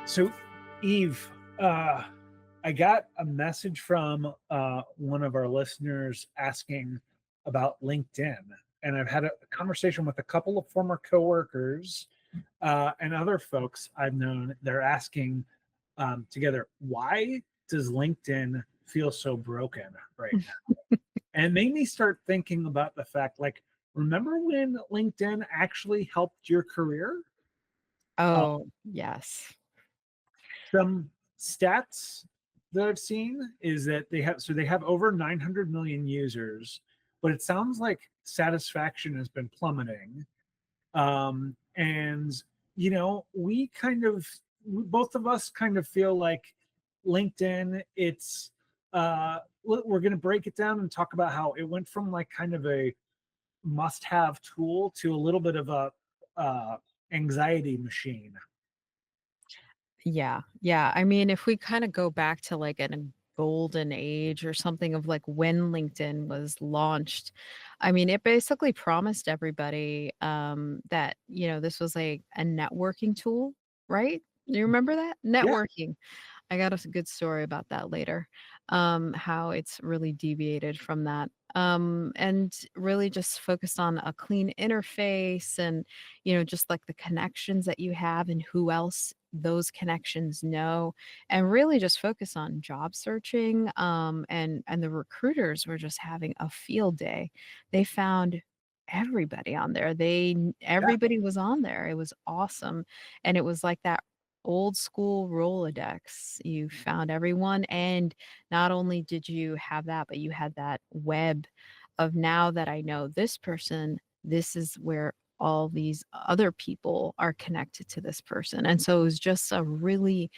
So, Eve, I got a message from one of our listeners asking about LinkedIn, and I've had a conversation with a couple of former coworkers and other folks I've known. They're asking together, why does LinkedIn feel so broken right now? And it made me start thinking about the fact, like, remember when LinkedIn actually helped your career? Uh, Oh, yes. Some stats that I've seen is that they have over 900 million users, but it sounds like satisfaction has been plummeting. And both of us kind of feel like LinkedIn, we're going to break it down and talk about how it went from like kind of a must-have tool to a little bit of a uh, anxiety machine. Yeah, yeah. I mean, if we kinda go back to, like, a golden age or something of, like, when LinkedIn was launched, I mean, it basically promised everybody, that, this was, like, a networking tool, right? You remember that? Yeah. Networking. I got a good story about that later, how it's really deviated from that, and really just focused on a clean interface and, just like the connections that you have and who else those connections know, and really just focus on job searching, and the recruiters were just having a field day. They found everybody on there. Yeah. Everybody was on there. It was awesome, and it was like that old school Rolodex. You found everyone, and not only did you have that, but you had that web of now that I know this person, this is where all these other people are connected to this person. And so it was just a really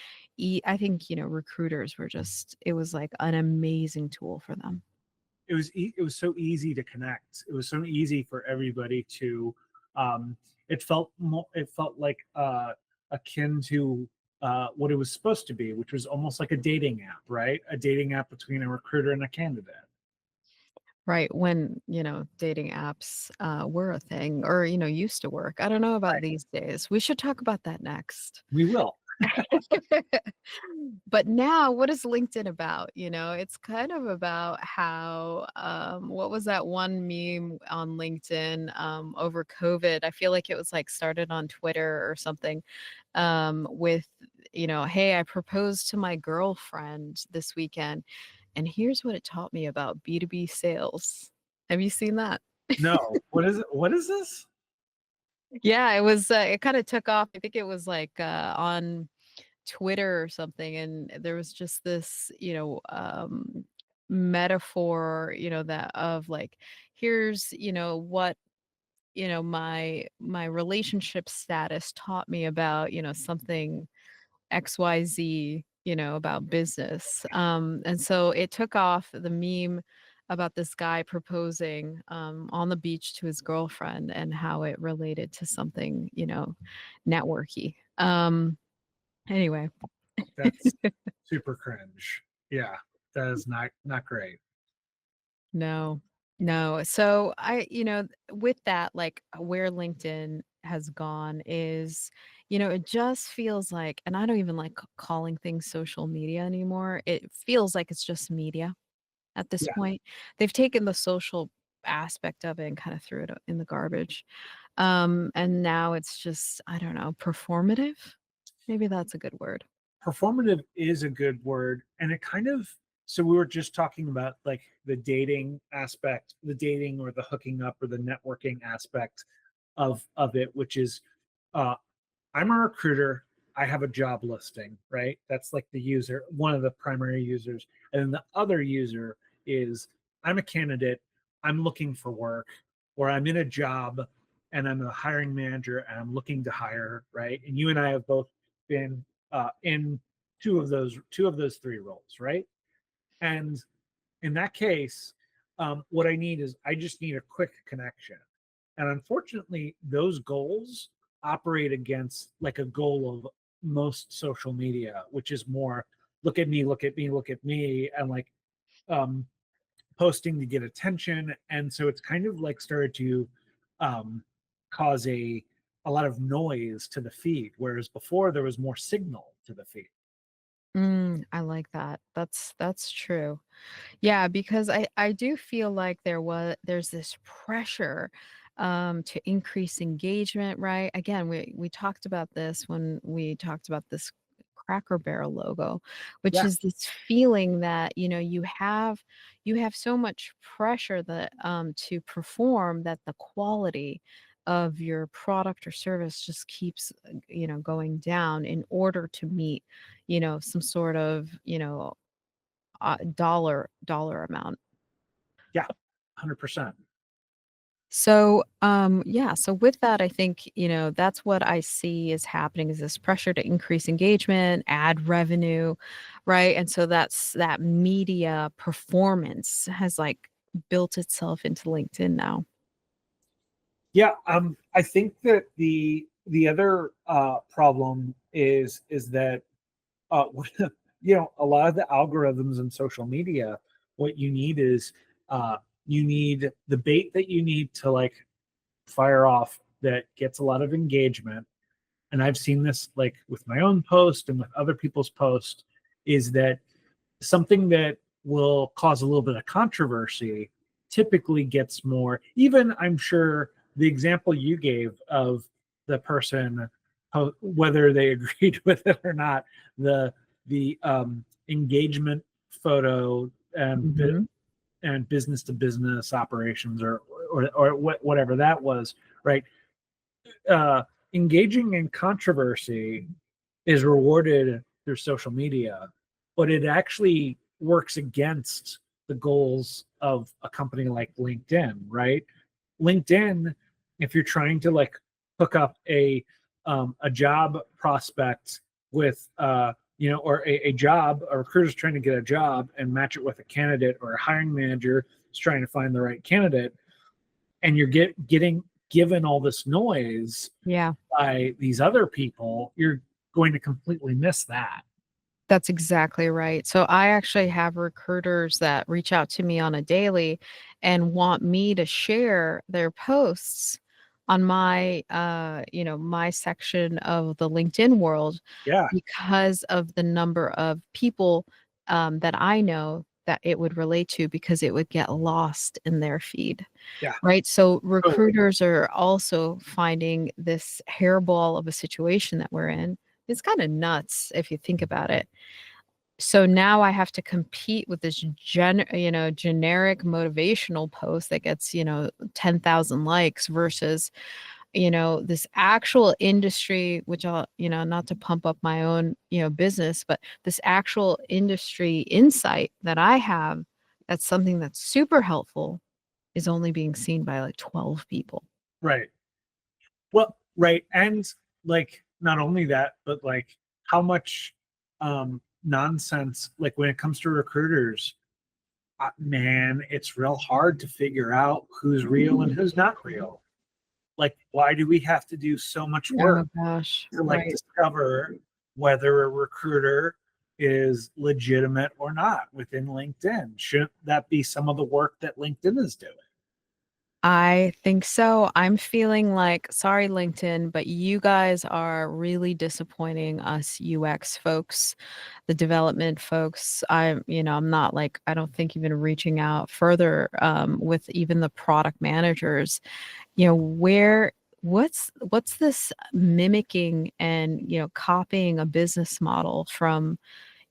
I think, recruiters were just it was like an amazing tool for them. It was so easy to connect. It was so easy for everybody to. It felt like akin to what it was supposed to be, which was almost like a dating app, right? A dating app between a recruiter and a candidate. Right, when, dating apps, were a thing or, used to work. I don't know about Right. these days. We should talk about that next. We will. But now what is LinkedIn about? It's kind of about how, what was that one meme on LinkedIn, over COVID? I feel like it was, like, started on Twitter or something, with, "Hey, I proposed to my girlfriend this weekend, and here's what it taught me about B2B sales." Have you seen that? No. What is it? What is this? Yeah, it kinda took off. I think it was, like, on Twitter or something, and there was just this, metaphor, that of like, here's, what, my relationship status taught me about, something XYZ, about business. And so it took off the meme about this guy proposing on the beach to his girlfriend and how it related to something, networky. Anyway. That's super cringe. Yeah, that is not great. No, no. So with that, like where LinkedIn has gone is, it just feels like, and I don't even like calling things social media anymore. It feels like it's just media at this Yeah. point. They've taken the social aspect of it and kind of threw it in the garbage. And now it's just, I don't know, performative. Maybe that's a good word. Performative is a good word, and it kind of, so we were just talking about like the dating aspect, the dating or the hooking up or the networking aspect of it, which is uh I'm a recruiter. I have a job listing, right? That's like the user, one of the primary users. And then the other user is I'm a candidate. I'm looking for work, or I'm in a job and I'm a hiring manager and I'm looking to hire, right? And you and I have both been in two of those three roles, right? And in that case, what I need is I just need a quick connection. And unfortunately, those goals operate against like a goal of most social media, which is more look at me, look at me, look at me, and like um, posting to get attention. And so it's kind of like started to um, cause a lot of noise to the feed, whereas before there was more signal. to the feed. I like that. That's true. Yeah, because I do feel like there's this pressure to increase engagement, right? Again, we talked about this when we talked about this Cracker Barrel logo, which Yeah, is this feeling that, you have so much pressure that to perform that the quality of your product or service just keeps going down in order to meet some sort of dollar amount. yeah, 100%. So, yeah, so with that, I think, that's what I see is happening is this pressure to increase engagement, add revenue, right? And so that media performance has like built itself into LinkedIn now. Yeah, I think that the other problem is that a lot of the algorithms in social media, what you need is uh, you need the bait that you need to like fire off that gets a lot of engagement. And I've seen this like with my own post and with other people's posts, is that something that will cause a little bit of controversy typically gets more. Even I'm sure the example you gave of the person, whether they agreed with it or not, the engagement photo and Mhm. and business to business operations or whatever that was, right? uh, Engaging in controversy is rewarded through social media, but it actually works against the goals of a company like LinkedIn, right? LinkedIn, if you're trying to like hook up a job prospect with or a job, a recruiter's trying to get a job and match it with a candidate, or a hiring manager is trying to find the right candidate, and you're getting given all this noise Yeah. by these other people, you're going to completely miss that. That's exactly right. So I actually have recruiters that reach out to me on a daily and want me to share their posts on my section of the LinkedIn world Yeah, because of the number of people that I know that it would relate to because it would get lost in their feed. yeah, Right. So totally. recruiters are also finding this hairball of a situation that we're in. It's kind of nuts if you think about it. So now I have to compete with this generic motivational post that gets, 10,000 likes versus, this actual industry, which I'll, not to pump up my own, business, but this actual industry insight that I have, that's something that's super helpful is only being seen by like 12 people. Right. Well, right. And like not only that, but like how much nonsense, like when it comes to recruiters, man, it's real hard to figure out who's real and who's not real. Like, why do we have to do so much Oh work gosh. to like Right. discover whether a recruiter is legitimate or not within LinkedIn? Shouldn't that be some of the work that LinkedIn is doing? I think so. I'm feeling like, sorry, LinkedIn, but you guys are really disappointing us UX folks, the development folks. I'm not like, I don't think even reaching out further with even the product managers, what's this mimicking and, copying a business model from,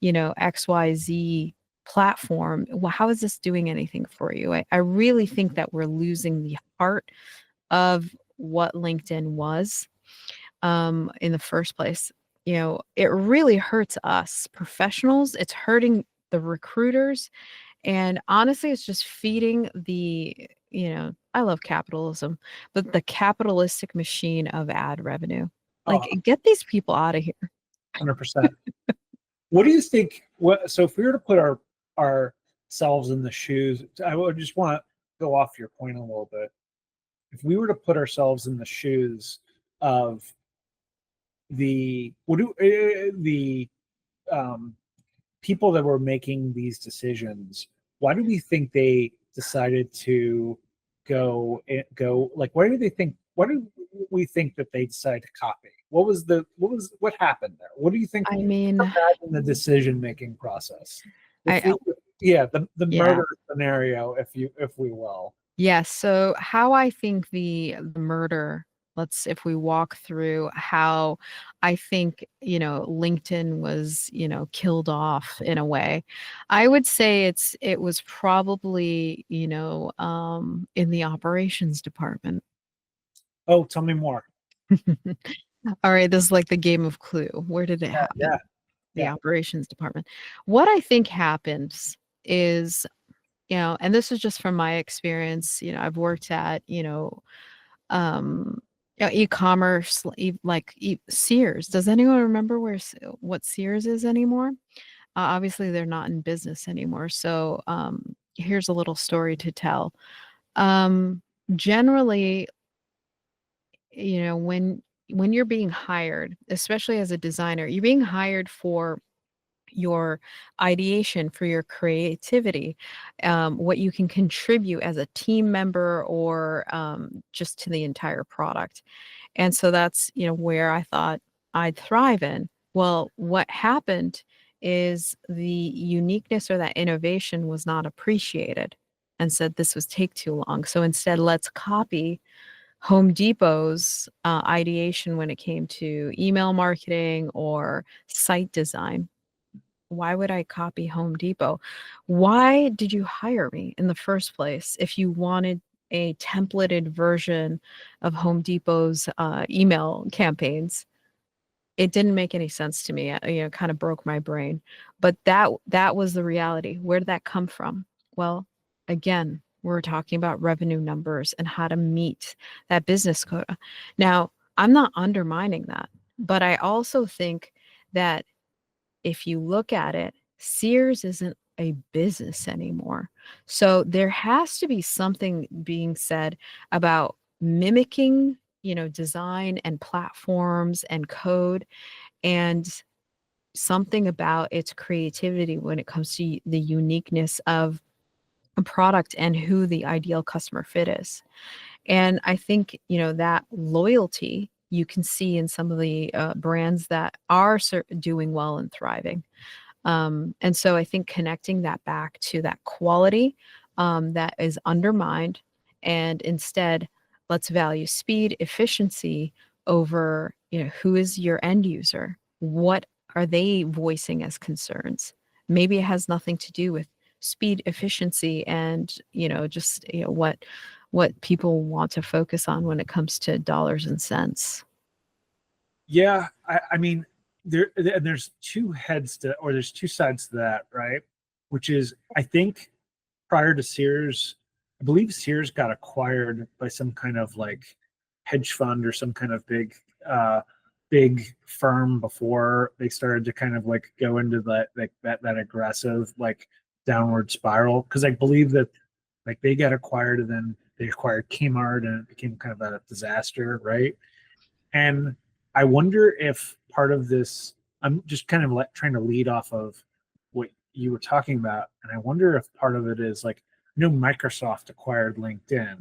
XYZ platform. Well, how is this doing anything for you? I really think that we're losing the heart of what LinkedIn was in the first place. It really hurts us professionals. It's hurting the recruiters. And honestly, it's just feeding I love capitalism, but the capitalistic machine of ad revenue. Oh, Like, get these people out of here. 100%. What do you think? So if we were to put ourselves in the shoes, I would just want to go off your point a little bit. If we were to put ourselves in the shoes of the um, people that were making these decisions, why do we think they decided to go like? Why do they think? Why do we think that they decided to copy? What happened there? What do you think? I mean, In the decision making process, if I we, yeah, the yeah. murder scenario, if we will. Yes. So how I think the murder, let's if we walk through how I think, LinkedIn was, killed off in a way. I would say it was probably, in the operations department. Oh, tell me more. All right, this is like the game of Clue. Where did it Yeah, happen? The yeah. operations department. What I think happens is, and this is just from my experience, I've worked at, um e-commerce like Sears. Does anyone remember what Sears is anymore? Obviously they're not in business anymore. So here's a little story to tell. Generally, when you're being hired, especially as a designer, you're being hired for your ideation, for your creativity, what you can contribute as a team member or just to the entire product. And so that's, where I thought I'd thrive in. Well, what happened is the uniqueness or that innovation was not appreciated and said this was take too long. So instead, let's copy Home Depot's ideation when it came to email marketing or site design. Why would I copy Home Depot? Why did you hire me in the first place if you wanted a templated version of Home Depot's email campaigns? It didn't make any sense to me. Kind of broke my brain. But that was the reality. Where did that come from? Well, again, we're talking about revenue numbers and how to meet that business quota. Now, I'm not undermining that, but I also think that if you look at it, Sears isn't a business anymore. So there has to be something being said about mimicking, design and platforms and code, and something about its creativity when it comes to the uniqueness of a product and who the ideal customer fit is. And I think, that loyalty you can see in some of the brands that are doing well and thriving. And so I think connecting that back to that quality that is undermined, and instead, let's value speed, efficiency over, who is your end user? What are they voicing as concerns? Maybe it has nothing to do with speed, efficiency, and just what people want to focus on when it comes to dollars and cents. Yeah, I mean, there's two heads to, or there's two sides to that, right? Which is, I think prior to Sears, I believe Sears got acquired by some kind of like hedge fund or some kind of big firm before they started to kind of like go into that aggressive like downward spiral. Because I believe that like they got acquired and then they acquired Kmart and it became kind of a disaster, right? And I wonder if part of this, I'm just kind of trying to lead off of what you were talking about. And I wonder if part of it is like, Microsoft acquired LinkedIn,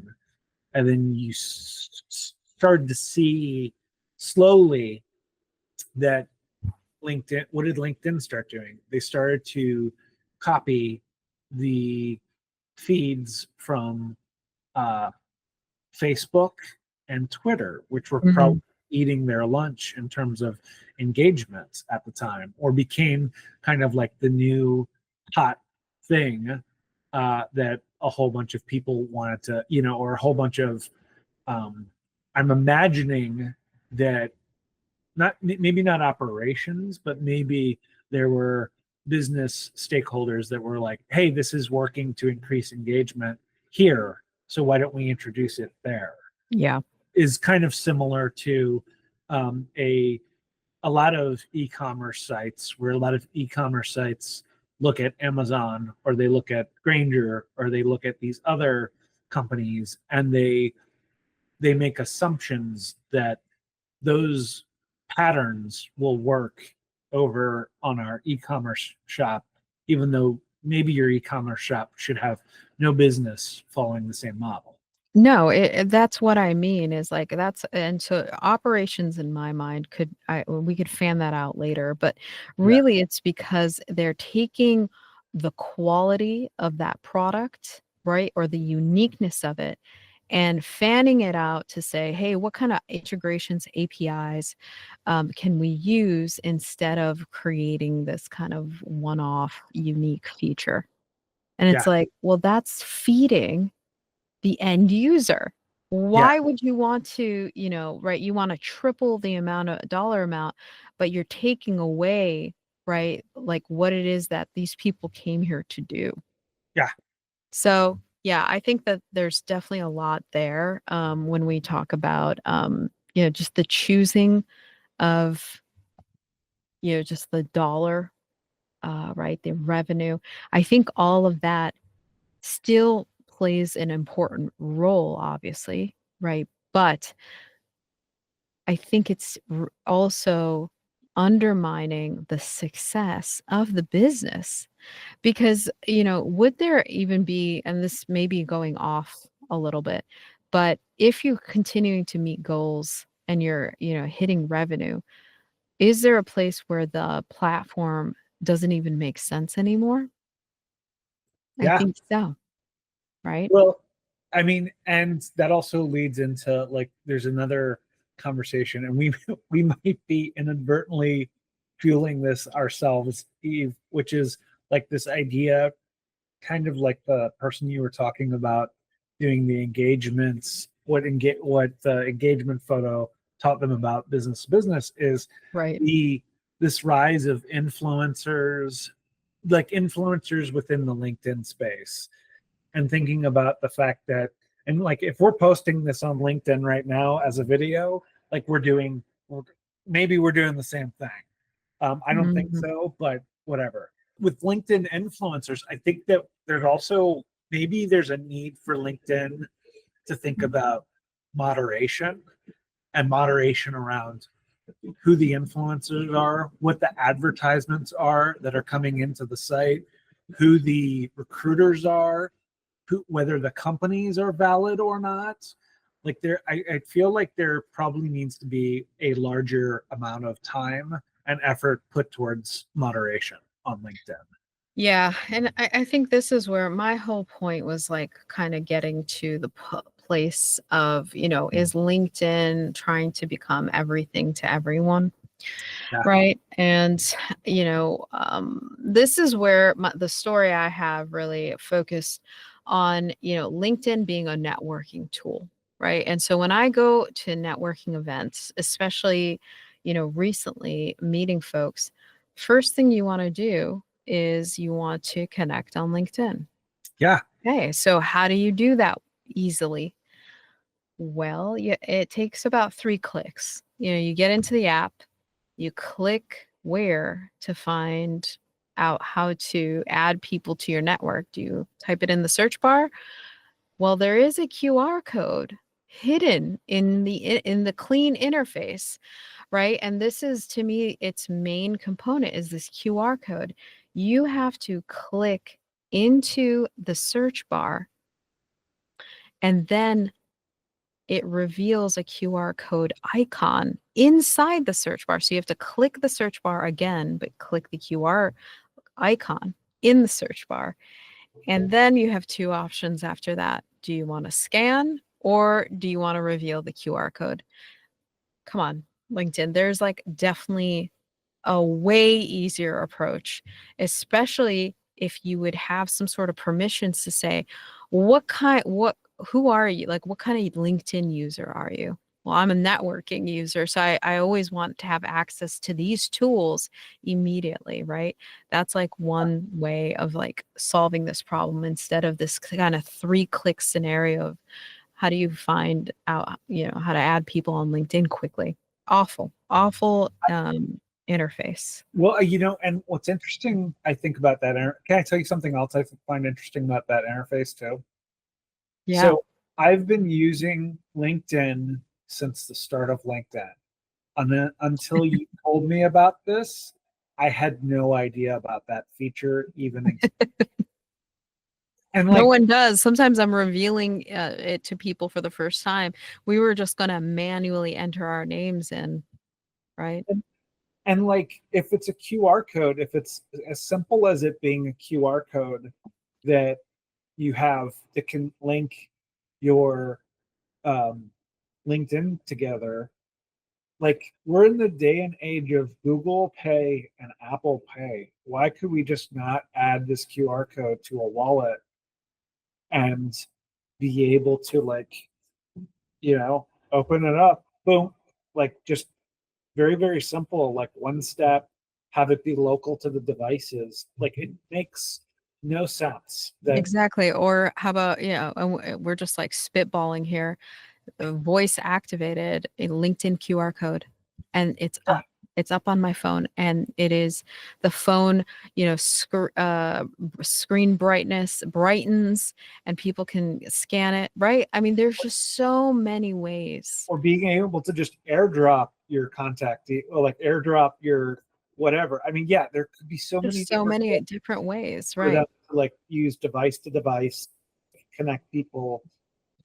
and then you started to see slowly that LinkedIn, what did LinkedIn start doing? They started to copy the feeds from uh, Facebook and Twitter, which were probably Mhm. eating their lunch in terms of engagement at the time, or became kind of like the new hot thing that a whole bunch of people wanted to, or a whole bunch of, I'm imagining that not maybe not operations, but maybe there were business stakeholders that were like, hey, this is working to increase engagement here, so why don't we introduce it there? Yeah. Is kind of similar to um, a a lot of e-commerce sites, where a lot of e-commerce sites look at Amazon or they look at Granger or they look at these other companies, and they make assumptions that those patterns will work over on our e-commerce shop, even though maybe your e-commerce shop should have no business following the same model. No, that's what I mean is like that's and so operations in my mind we could fan that out later, but Yeah, really it's because they're taking the quality of that product, right? Or the uniqueness of it and fanning it out to say, hey, what kind of integrations, APIs can we use instead of creating this kind of one-off unique feature? And it's yeah, like, well, that's feeding the end user. yeah, Why would you want to, right? You want to triple the amount of dollar amount, but you're taking away, right? Like what it is that these people came here to do. yeah, So, yeah, I think that there's definitely a lot there when we talk about, just the choosing of, just the dollar, right? The revenue. I think all of that still plays an important role, obviously, right? But I think it's also undermining the success of the business because, would there even be, and this may be going off a little bit, but if you're continuing to meet goals and you're, hitting revenue, is there a place where the platform doesn't even make sense anymore? I yeah. think so, right? Well, I mean, and that also leads into like there's another conversation, and we we might be inadvertently fueling this ourselves, Eve, which is like this idea, kind of like the person you were talking about doing the engagements, what the engagement photo taught them about business to business is Right. the this rise of influencers, like influencers within the LinkedIn space, and thinking about the fact that, and like if we're posting this on LinkedIn right now as a video, like maybe we're doing the same thing. I don't think Mhm. so, but whatever. With LinkedIn influencers, I think that there's also maybe there's a need for LinkedIn to think about moderation, and moderation around who the influencers are, what the advertisements are that are coming into the site, who the recruiters are, whether the companies are valid or not. Like I feel like there probably needs to be a larger amount of time and effort put towards moderation on LinkedIn. Yeah, and I think this is where my whole point was like kind of getting to the place of, is LinkedIn trying to become everything to everyone? Yeah, Right. And, this is where the story I have really focused on, LinkedIn being a networking tool. Right. And so when I go to networking events, especially, recently meeting folks, first thing you want to do is you want to connect on LinkedIn. yeah, Okay. So how do you do that easily? Well, yeah, it takes about 3 clicks. You get into the app, you click where to find out how to add people to your network. Do you type it in the search bar? Well, there is a QR code hidden in the clean interface, right? And this is to me its main component is this QR code. You have to click into the search bar and then it reveals a QR code icon inside the search bar. So you have to click the search bar again, but click the QR icon in the search bar. And then you have two options after that. Do you want to scan or do you want to reveal the QR code? Come on, LinkedIn. There's like definitely a way easier approach, especially if you would have some sort of permissions to say, who are you? Like, what kind of LinkedIn user are you? Well, I'm a networking user. So I always want to have access to these tools immediately, right? That's like one way of like solving this problem instead of this kind of 3-click scenario of how do you find out, how to add people on LinkedIn quickly. Awful interface. well, and what's interesting, I think about that. Can I tell you something else I find interesting about that interface too? Yeah. So I've been using LinkedIn since the start of LinkedIn. And then until you told me about this, I had no idea about that feature even existed. And No like, one does. Sometimes I'm revealing it to people for the first time. We were just going to manually enter our names in, right? and like if it's a QR code, if it's as simple as it being a QR code that you have that can link your um, LinkedIn together, like we're in the day and age of Google Pay and Apple Pay. Why could we just not add this QR code to a wallet and be able to like, open it up, boom, like just very, very simple, like one step, have it be local to the devices. Like it makes no sense that, Exactly. Or how about, we're just like spitballing here, voice activated a LinkedIn QR code, and it's yeah, up. It's up on my phone, and it is the phone, screen brightness brightens, and people can scan it, right? I mean, there's just so many ways. or being able to just airdrop your contact, or like airdrop your whatever. I mean, yeah, there could be so many There's so different many ways different ways, for them right? to like use device to device, connect people.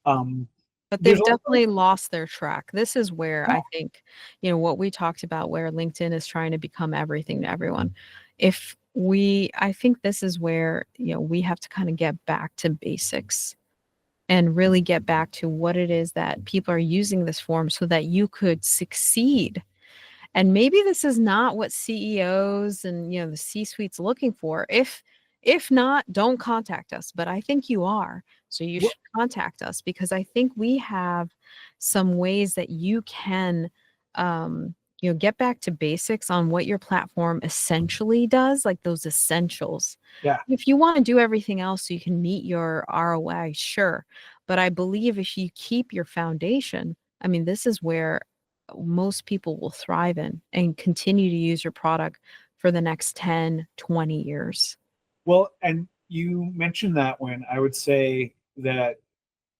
Um, But there's they've also, definitely lost their track. This is where yeah, I think, what we talked about, where LinkedIn is trying to become everything to everyone. I think this is where, we have to kind of get back to basics and really get back to what it is that people are using this form so that you could succeed. And maybe this is not what CEOs and the C-suite's looking for. If not, don't contact us. But I think you are. So you wh- should contact us, because I think we have some ways that you can get back to basics on what your platform essentially does, like those essentials. yeah. If you want to do everything else so you can meet your ROI, sure. But I believe if you keep your foundation, I mean, this is where most people will thrive in and continue to use your product for the next 10, 20 years. Well, and you mentioned that when I would say that,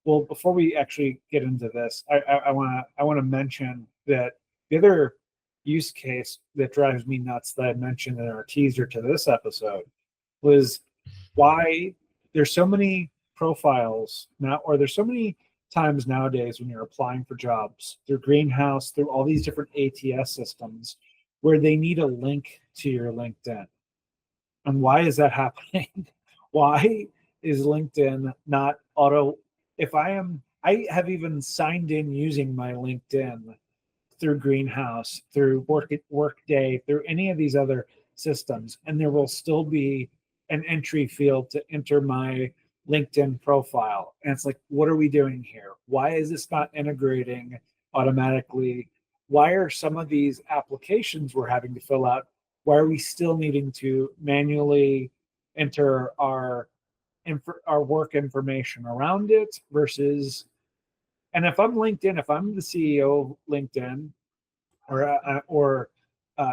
well, before we actually get into this, I want to mention that the other use case that drives me nuts that I mentioned in our teaser to this episode was why there's so many profiles now, or there's so many times nowadays when you're applying for jobs through Greenhouse, through all these different ATS systems, where they need a link to your LinkedIn. And why is that happening? Why is LinkedIn not auto? If I have even signed in using my LinkedIn through Greenhouse, through Workday, through any of these other systems, and there will still be an entry field to enter my LinkedIn profile. And it's like, what are we doing here? Why is this not integrating automatically? Why are some of these applications we're having to fill out? Why are we still needing to manually enter our work information around it versus, and if I'm LinkedIn, if I'm the CEO of LinkedIn, or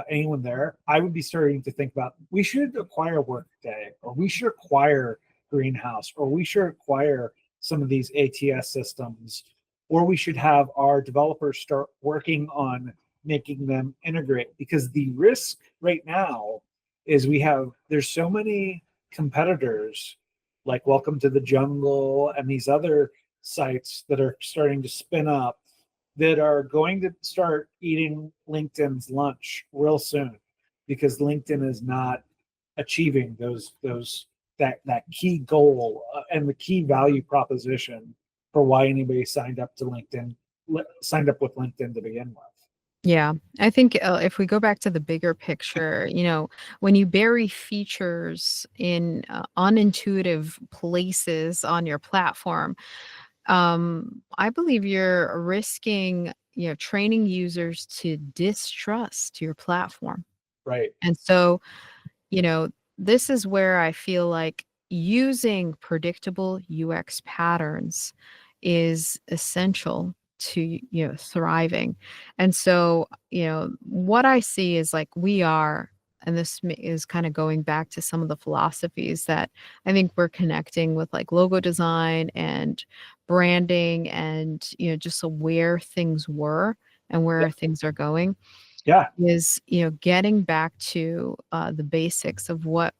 anyone there, I would be starting to think about we should acquire Workday, or we should acquire Greenhouse, or we should acquire some of these ATS systems, or we should have our developers start working on making them integrate. Because the risk right now is there's so many competitors like Welcome to the Jungle and these other sites that are starting to spin up that are going to start eating LinkedIn's lunch real soon, because LinkedIn is not achieving that key goal, and the key value proposition for why anybody signed up with LinkedIn to begin with. Yeah, I think if we go back to the bigger picture, when you bury features in unintuitive places on your platform, I believe you're risking, training users to distrust your platform. Right. And so, you know, this is where I feel like using predictable UX patterns is essential to, thriving. And so, what I see is like and this is kind of going back to some of the philosophies that I think we're connecting with, like logo design and branding and, just where things were and Yeah. where things are going, Yeah. is, getting back to the basics of what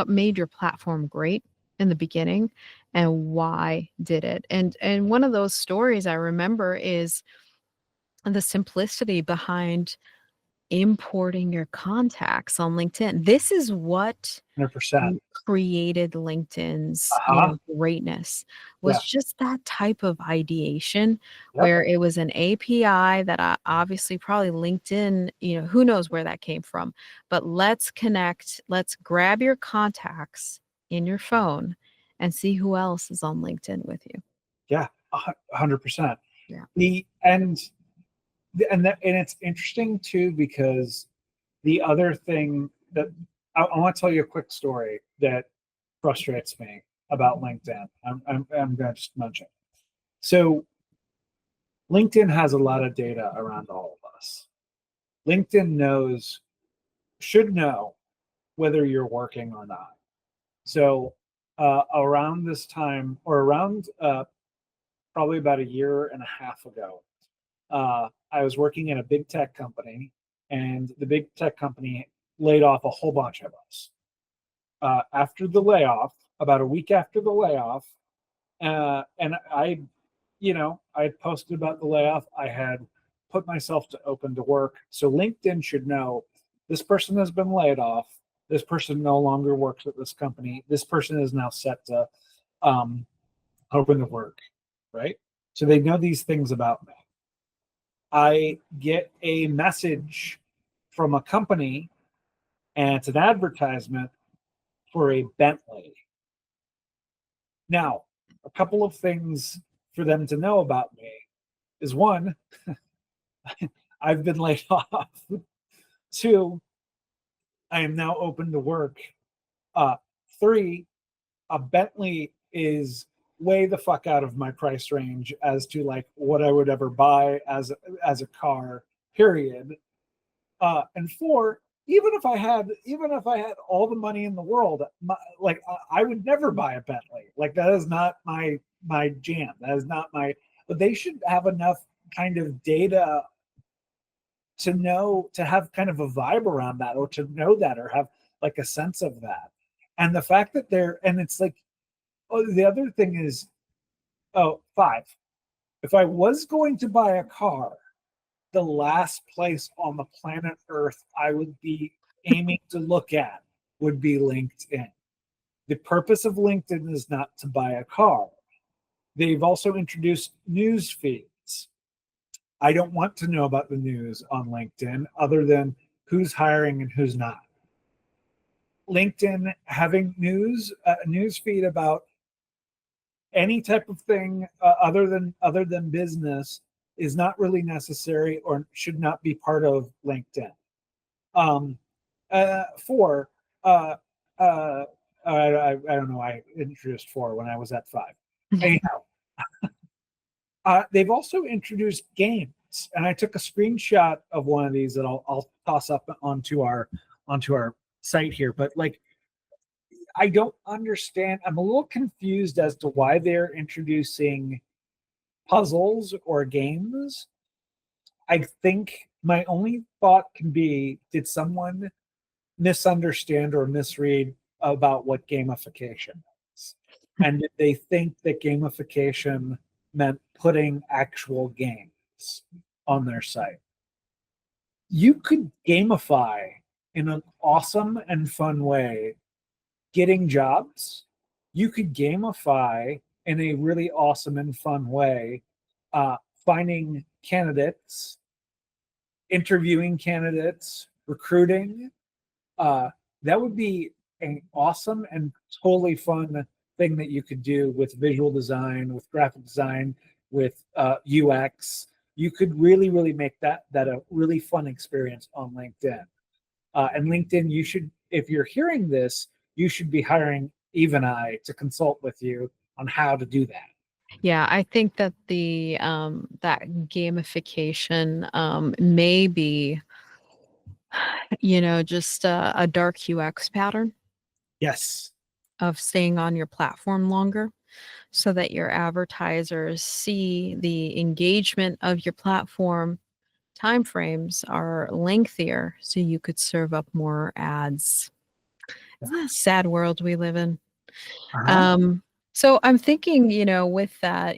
made your platform great, in the beginning and why did it. And one of those stories I remember is the simplicity behind importing your contacts on LinkedIn. This is what 100%. created LinkedIn's, Uh-huh. greatness, Yeah. was just that type of ideation Yep. where it was an API that obviously probably LinkedIn, who knows where that came from, but let's connect, let's grab your contacts in your phone and see who else is on LinkedIn with you. Yeah. 100%. Yeah. And it's interesting too, because the other thing that I want to tell you a quick story that frustrates me about LinkedIn. I'm going to just mention. So LinkedIn has a lot of data around all of us. LinkedIn should know whether you're working or not. So around this time, or around probably about a year and a half ago, I was working in a big tech company, and the big tech company laid off a whole bunch of us. After the layoff, about a week after the layoff, and I had posted about the layoff. I had put myself to open to work. So LinkedIn should know this person has been laid off. This person no longer works at this company. This person is now set to um, open to work, right? So they know these things about me. I get a message from a company, and it's an advertisement for a Bentley. Now, a couple of things for them to know about me is one, I've been laid off. Two, I am now open to work. Uh, Three, a Bentley is way the fuck out of my price range as to like what I would ever buy as a car. Period. And four, even if I had all the money in the world, I would never buy a Bentley. Like that is not my jam. That is not my. But they should have enough kind of data to have kind of a vibe around that, or to know that, or have like a sense of that. And the fact that and it's like, oh, the other thing is, oh, five. If I was going to buy a car, the last place on the planet Earth I would be aiming to look at would be LinkedIn. The purpose of LinkedIn is not to buy a car. They've also introduced news feeds. I don't want to know about the news on LinkedIn other than who's hiring and who's not. LinkedIn having a news feed about any type of thing other than business is not really necessary, or should not be part of LinkedIn. Four, I don't know. I introduced four when I was at five. Anyhow, they've also introduced games, and I took a screenshot of one of these that I'll toss up onto our site here. But like, I don't understand. I'm a little confused as to why they're introducing puzzles or games. I think my only thought can be, did someone misunderstand or misread about what gamification is? And did they think that gamification meant putting actual games on their site? You could gamify in an awesome and fun way getting jobs. You could gamify in a really awesome and fun way finding candidates, interviewing candidates, recruiting. Uh, that would be an awesome and totally fun thing that you could do with visual design, with graphic design, with UX. You could really, really make that a really fun experience on LinkedIn. And LinkedIn, you should, if you're hearing this, you should be hiring Eve and I to consult with you on how to do that. Yeah, I think that the that gamification may be, just a dark UX pattern Yes. of staying on your platform longer so that your advertisers see the engagement of your platform timeframes are lengthier so you could serve up more ads. Isn't that a sad world we live in? Uh-huh. Um, so I'm thinking, with that,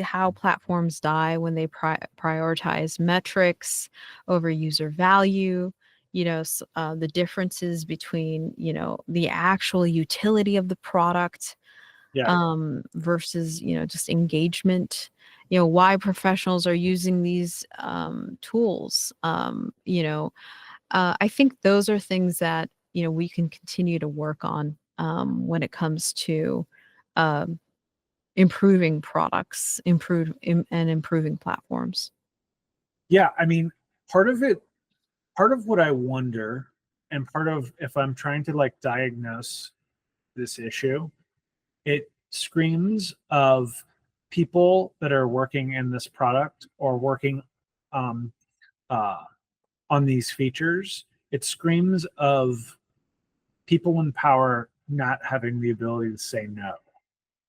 how platforms die when they prioritize metrics over user value, the differences between, the actual utility of the product Yeah. versus, just engagement, why professionals are using these tools. I think those are things that, we can continue to work on when it comes to um, improving products, and improving platforms. Yeah. I mean, part of it, part of what I wonder, and part of if I'm trying to like diagnose this issue, it screams of people that are working in this product or working um, uh, on these features. It screams of people in power not having the ability to say no.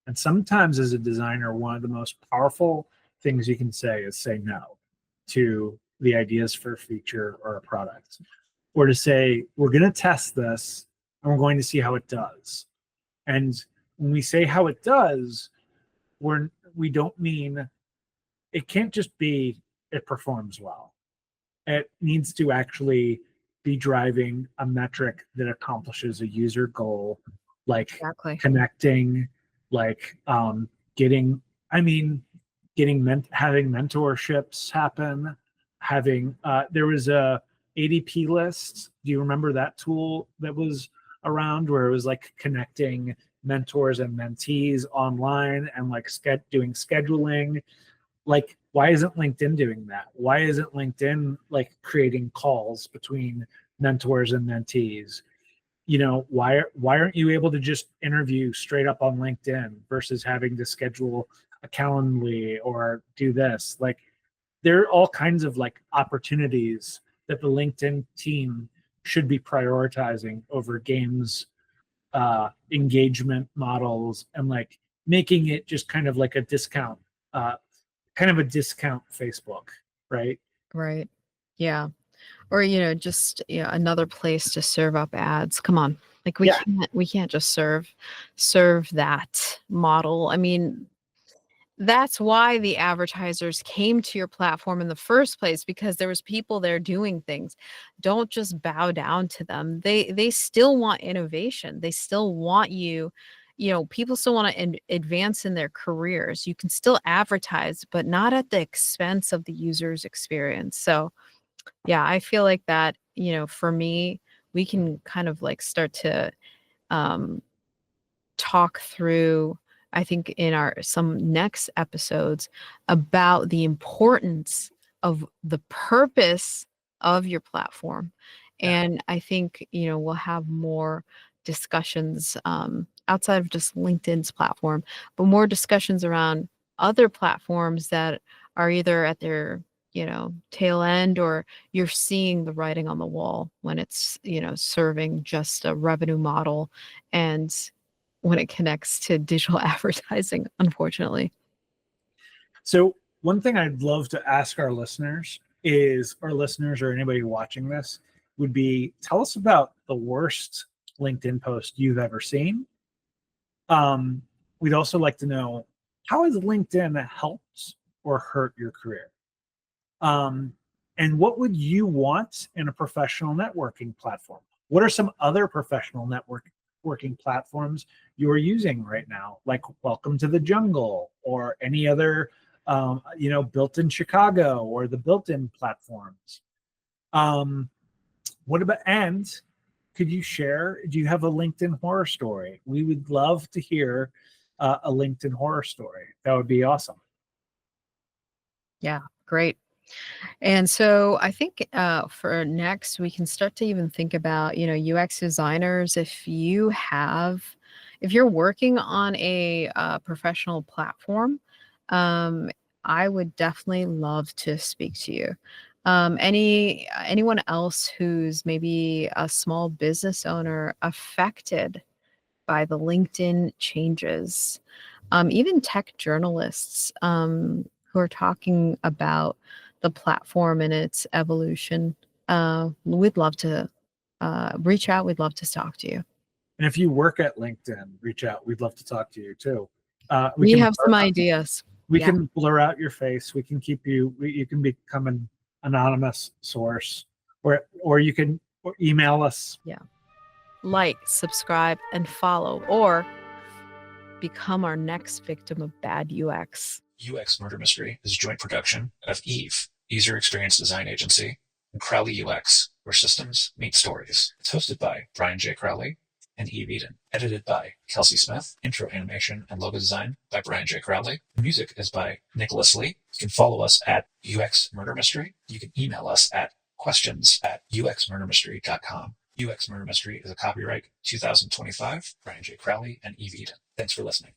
And sometimes, as a designer, one of the most powerful things you can say is say no to the ideas for a feature or a product, or to say, we're going to test this and we're going to see how it does. And when we say how it does, we don't mean it can't just be it performs well. It needs to actually be driving a metric that accomplishes a user goal, like Exactly. connecting, like getting, I mean, having mentorships happen, having, there was a ADP list. Do you remember that tool that was around where it was like connecting mentors and mentees online and like doing scheduling? Like, why isn't LinkedIn doing that? Why isn't LinkedIn like creating calls between mentors and mentees? Why aren't you able to just interview straight up on LinkedIn versus having to schedule a Calendly or do this? Like, there are all kinds of like opportunities that the LinkedIn team should be prioritizing over games engagement models, and like making it just kind of like a discount, uh, kind of a discount Facebook, right? Right. Yeah. Or, just, another place to serve up ads. Come on. Like Yeah. we can't just serve that model. I mean, that's why the advertisers came to your platform in the first place, because there was people there doing things. Don't just bow down to them. They still want innovation. They still want you, people still want to advance in their careers. You can still advertise, but not at the expense of the user's experience. So, yeah, I feel like that, for me, we can kind of like start to um talk through, I think, in our some next episodes, about the importance of the purpose of your platform. Yeah. And I think, we'll have more discussions outside of just LinkedIn's platform, but more discussions around other platforms that are either at their, tail end, or you're seeing the writing on the wall when it's, serving just a revenue model, and when it connects to digital advertising, unfortunately. So one thing I'd love to ask our listeners is, our listeners or anybody watching this, would be, tell us about the worst LinkedIn post you've ever seen. Um, we'd also like to know, how has LinkedIn helped or hurt your career? Um, and what would you want in a professional networking platform? What are some other professional networking platforms you're using right now, like Welcome to the Jungle or any other, Built in Chicago or the Built in platforms? Um, what about, and could you share, do you have a LinkedIn horror story? We would love to hear a LinkedIn horror story. That would be awesome. Yeah, great. And so I think for next, we can start to even think about, UX designers. If you're working on a professional platform, um, I would definitely love to speak to you. Anyone else who's maybe a small business owner affected by the LinkedIn changes, even tech journalists who are talking about the platform and its evolution. We'd love to reach out. We'd love to talk to you. And if you work at LinkedIn, reach out. We'd love to talk to you too. We can have some blur out- ideas. we Yeah. can blur out your face. We can keep you. You can become an anonymous source, or you can email us. Like, subscribe, and follow, or become our next victim of bad UX. UX Murder Mystery is a joint production of Eve, User Experience Design Agency, and CrowleyUX, where systems meet stories. It's hosted by Brian J. Crowley and Eve Eden. Edited by Kelsey Smith. Intro animation and logo design by Brian J. Crowley. The music is by Nicolas Lee. You can follow us at UX Murder Mystery. You can email us at questions@uxmurdermystery.com. UX Murder Mystery is a copyright 2025, Brian J. Crowley and Eve Eden. Thanks for listening.